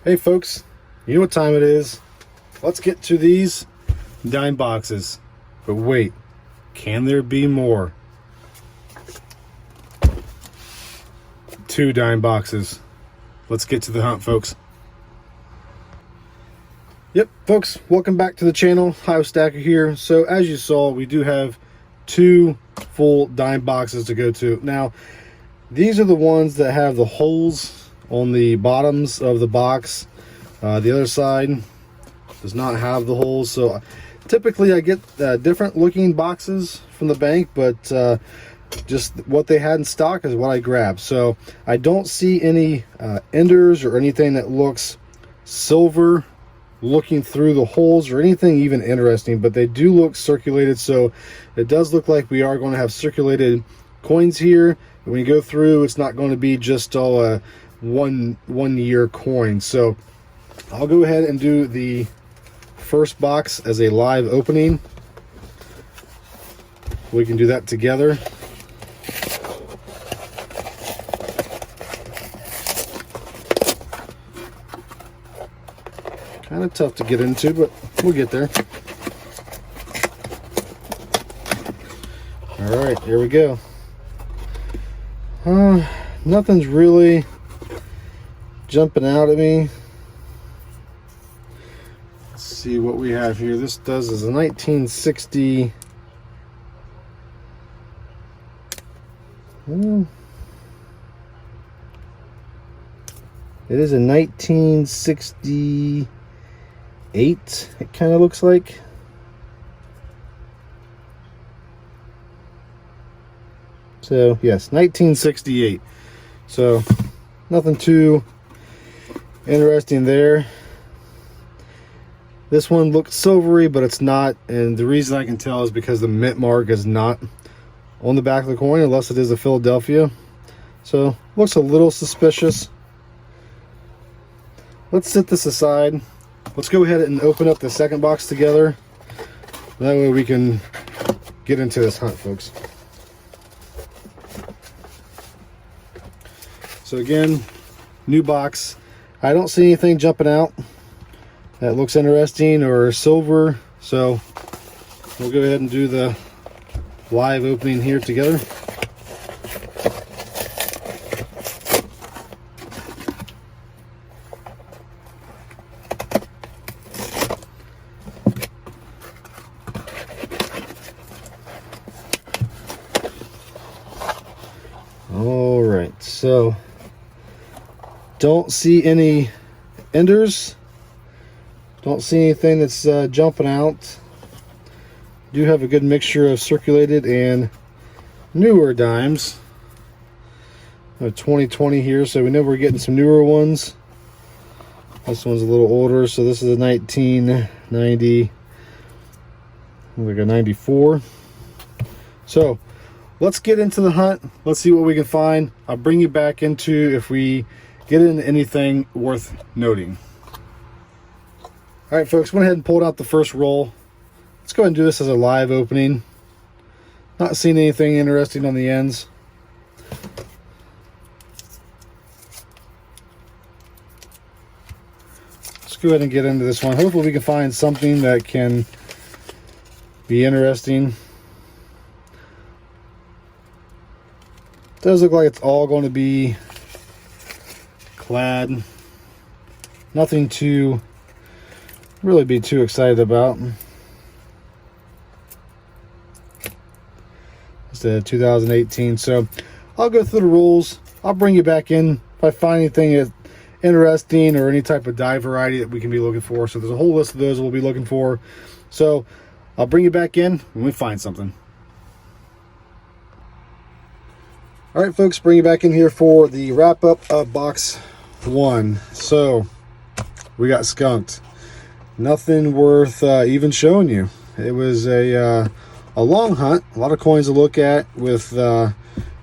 Hey folks, you know what time it is. Let's get to these dime boxes. But wait, can there be more? 2 dime boxes. Let's get to the hunt, folks. Yep, folks, welcome back to the channel. Ohio Stacker here. So as you saw, we do have 2 full dime boxes to go to. Now, these are the ones that have the holes on the bottoms of the box. The other side does not have the holes. So typically I get different looking boxes from the bank, but just what they had in stock is what I grabbed. So I don't see any enders or anything that looks silver looking through the holes or anything even interesting, but they do look circulated. So it does look like we are going to have circulated coins here. When you go through, it's not going to be just all a one year coin. So I'll go ahead and do the first box as a live opening. We can do that together. Kind of tough to get into, but we'll get there. All right, here we go. Nothing's really jumping out at me. Let's see what we have here. This does is a 1960. It is a 1968. It kind of looks like. So yes, 1968. So nothing too interesting there. This one looks silvery, but it's not, and the reason I can tell is because the mint mark is not on the back of the coin unless it is a Philadelphia. So looks a little suspicious. Let's set this aside. Let's go ahead and open up the second box together. That way we can get into this hunt, folks. So again, new box. I don't see anything jumping out that looks interesting or silver. So we'll go ahead and do the live opening here together. All right, so don't see any enders. Don't see anything that's jumping out. Do have a good mixture of circulated and newer dimes. 2020 here, so we know we're getting some newer ones. This one's a little older, so this is a 1990, like a 94. So let's get into the hunt. Let's see what we can find. I'll bring you back into if we get into anything worth noting. All right, folks, went ahead and pulled out the first roll. Let's go ahead and do this as a live opening. Not seeing anything interesting on the ends. Let's go ahead and get into this one. Hopefully we can find something that can be interesting. Does look like it's all going to be clad. Nothing to really be too excited about. It's a 2018, so I'll go through the rules. I'll bring you back in if I find anything interesting or any type of die variety that we can be looking for. So there's a whole list of those we'll be looking for. So I'll bring you back in when we find something. All right, folks, bring you back in here for the wrap up of box 1. So we got skunked. Nothing worth even showing you. It was a long hunt, a lot of coins to look at with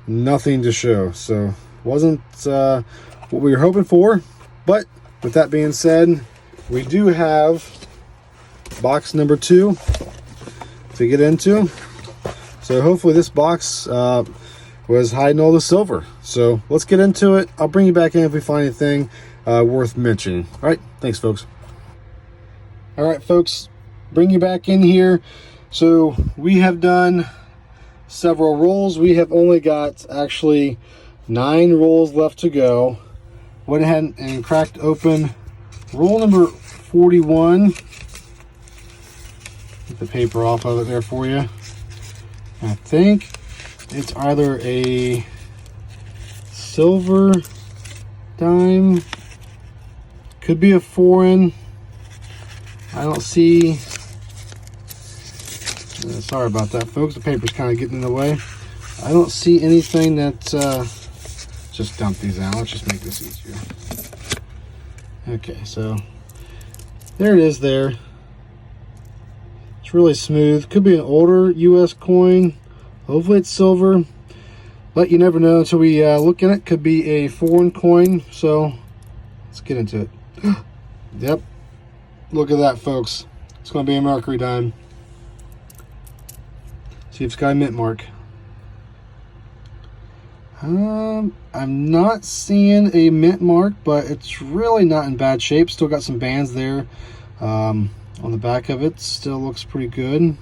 nothing to show. So wasn't what we were hoping for. But with that being said, we do have box number 2 to get into. So hopefully this box was hiding all the silver. So let's get into it. I'll bring you back in if we find anything. worth mentioning. All right, thanks, folks. All right, folks, bring you back in here. So we have done several rolls. We have only got actually 9 rolls left to go. Went ahead and cracked open roll number 41. Get the paper off of it there for you. I think it's either a silver dime, could be a foreign. I don't see, sorry about that, folks, the paper's kind of getting in the way. I don't see anything that, just dump these out, let's just make this easier. Okay, so there it is there. It's really smooth. Could be an older US coin. Hopefully it's silver, but you never know until we look at it. Could be a foreign coin, so let's get into it. Yep, look at that, folks. It's going to be a Mercury dime. See if it's got a mint mark. I'm not seeing a mint mark, but it's really not in bad shape. Still got some bands there on the back of it. Still looks pretty good.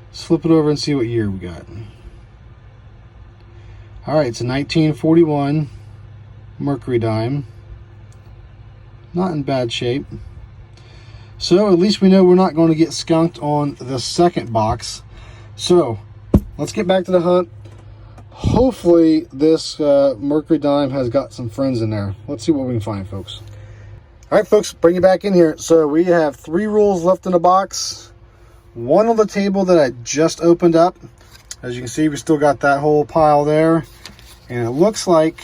Let's flip it over and see what year we got. All right, it's a 1941 Mercury dime. Not in bad shape. So at least we know we're not going to get skunked on the second box. So let's get back to the hunt. Hopefully this Mercury dime has got some friends in there. Let's see what we can find, folks. All right, folks, bring you back in here. So we have 3 rolls left in the box. 1 on the table that I just opened up. As you can see, we still got that whole pile there. And it looks like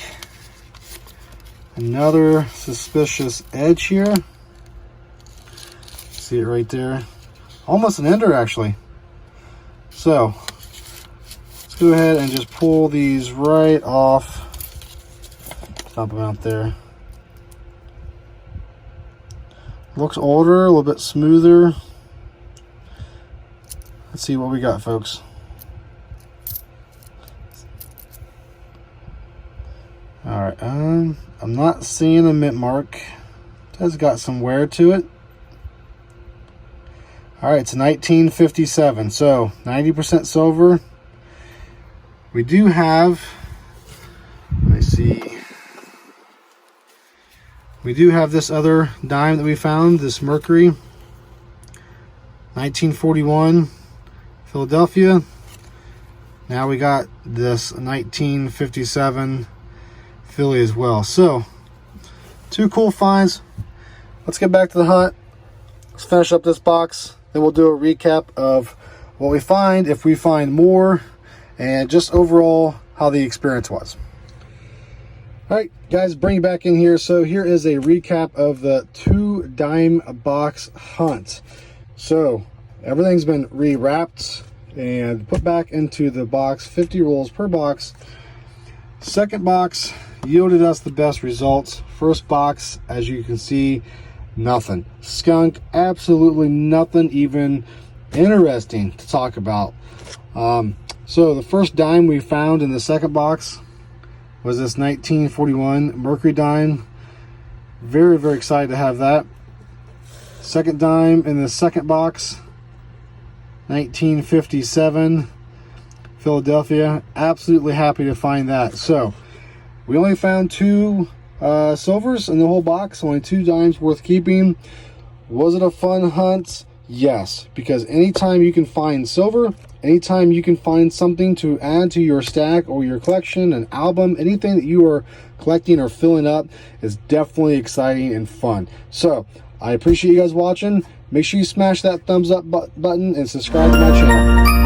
another suspicious edge here. See it right there. Almost an ender, actually. So let's go ahead and just pull these right off. Dump them out there. Looks older, a little bit smoother. Let's see what we got, folks. All right, I'm not seeing a mint mark. It has got some wear to it. All right, it's 1957, so 90% silver. We do have, let me see. We do have this other dime that we found, this Mercury. 1941, Philadelphia. Now we got this 1957 Philly as well. So 2 cool finds. Let's get back to the hunt. Let's finish up this box. Then we'll do a recap of what we find, if we find more, and just overall how the experience was. All right, guys, bring you back in here. So here is a recap of the 2 dime box hunt. So everything's been rewrapped and put back into the box, 50 rolls per box. Second box yielded us the best results. First box, as you can see, nothing. Skunk, absolutely nothing even interesting to talk about. So the first dime we found in the second box was this 1941 Mercury dime. Very, very excited to have that. Second dime in the second box, 1957 Philadelphia. Absolutely happy to find that. So we only found 2 silvers in the whole box, only 2 dimes worth keeping. Was it a fun hunt? Yes, because anytime you can find silver, anytime you can find something to add to your stack or your collection, an album, anything that you are collecting or filling up is definitely exciting and fun. So I appreciate you guys watching. Make sure you smash that thumbs up button and subscribe to my channel.